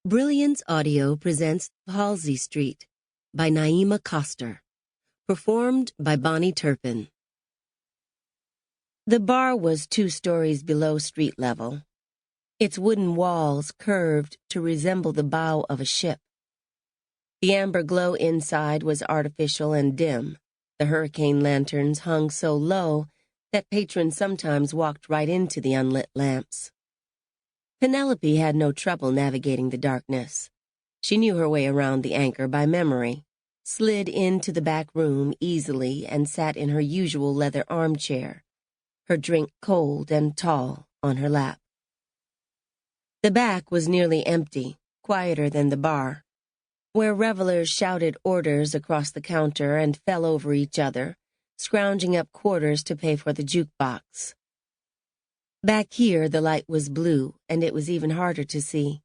Brilliance Audio presents Halsey Street by Naima Coster, performed by Bonnie Turpin. The bar was 2 stories below street level. Its wooden walls curved to resemble the bow of a ship. The amber glow inside was artificial and dim. The hurricane lanterns hung so low that patrons sometimes walked right into the unlit lamps. Penelope had no trouble navigating the darkness. She knew her way around the anchor by memory, slid into the back room easily, and sat in her usual leather armchair, her drink cold and tall on her lap. The back was nearly empty, quieter than the bar, where revelers shouted orders across the counter and fell over each other, scrounging up quarters to pay for the jukebox. Back here, the light was blue, and it was even harder to see.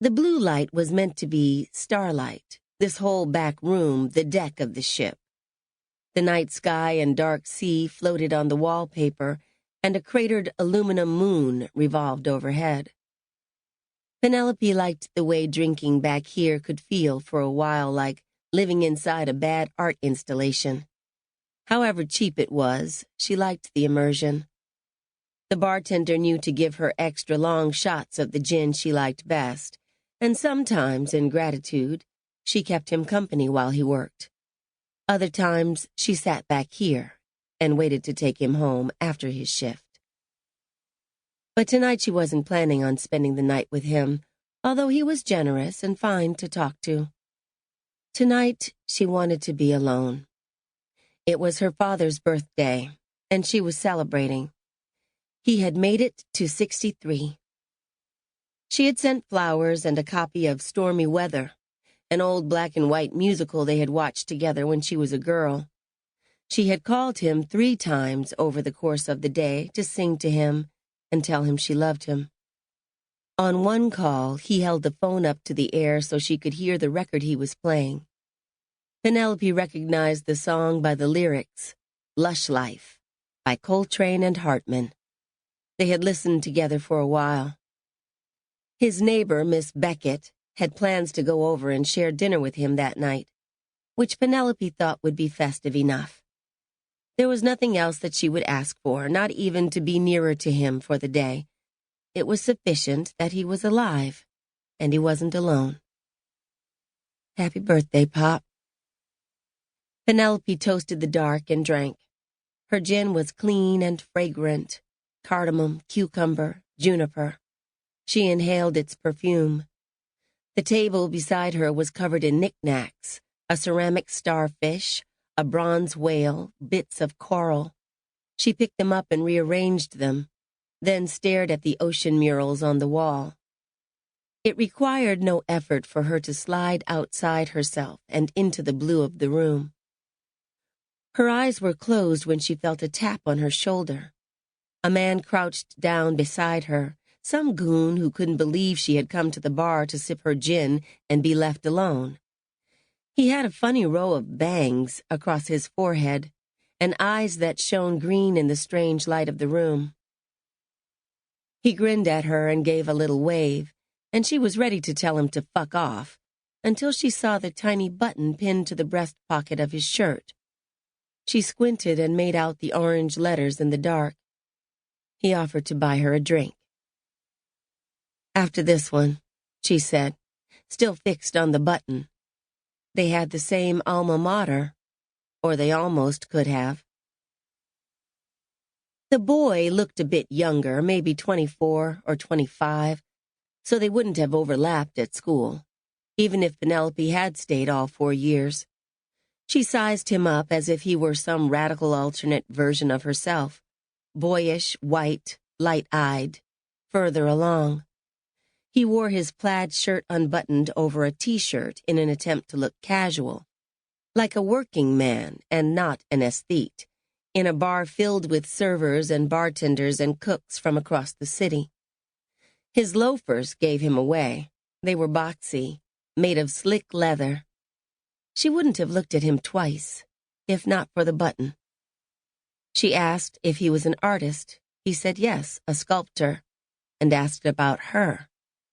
The blue light was meant to be starlight, this whole back room, the deck of the ship. The night sky and dark sea floated on the wallpaper, and a cratered aluminum moon revolved overhead. Penelope liked the way drinking back here could feel for a while like living inside a bad art installation. However cheap it was, she liked the immersion. The bartender knew to give her extra long shots of the gin she liked best, and sometimes, in gratitude, she kept him company while he worked. Other times, she sat back here and waited to take him home after his shift. But tonight she wasn't planning on spending the night with him, although he was generous and fine to talk to. Tonight, she wanted to be alone. It was her father's birthday, and she was celebrating. He had made it to 63. She had sent flowers and a copy of Stormy Weather, an old black and white musical they had watched together when she was a girl. She had called him 3 times over the course of the day to sing to him and tell him she loved him. On one call, he held the phone up to the air so she could hear the record he was playing. Penelope recognized the song by the lyrics, Lush Life, by Coltrane and Hartman. They had listened together for a while. His neighbor, Miss Beckett, had plans to go over and share dinner with him that night, which Penelope thought would be festive enough. There was nothing else that she would ask for, not even to be nearer to him for the day. It was sufficient that he was alive, and he wasn't alone. Happy birthday, Pop. Penelope toasted the dark and drank. Her gin was clean and fragrant. Cardamom, cucumber, juniper. She inhaled its perfume. The table beside her was covered in knickknacks, a ceramic starfish, a bronze whale, bits of coral. She picked them up and rearranged them, then stared at the ocean murals on the wall. It required no effort for her to slide outside herself and into the blue of the room. Her eyes were closed when she felt a tap on her shoulder. A man crouched down beside her, some goon who couldn't believe she had come to the bar to sip her gin and be left alone. He had a funny row of bangs across his forehead and eyes that shone green in the strange light of the room. He grinned at her and gave a little wave, and she was ready to tell him to fuck off, until she saw the tiny button pinned to the breast pocket of his shirt. She squinted and made out the orange letters in the dark. He offered to buy her a drink. After this one, she said, still fixed on the button. They had the same alma mater, or they almost could have. The boy looked a bit younger, maybe 24 or 25, so they wouldn't have overlapped at school, even if Penelope had stayed all 4 years. She sized him up as if he were some radical alternate version of herself. Boyish, white, light-eyed, further along. He wore his plaid shirt unbuttoned over a T-shirt in an attempt to look casual, like a working man and not an aesthete, in a bar filled with servers and bartenders and cooks from across the city. His loafers gave him away. They were boxy, made of slick leather. She wouldn't have looked at him twice, if not for the button. She asked if he was an artist. He said yes, a sculptor, and asked about her.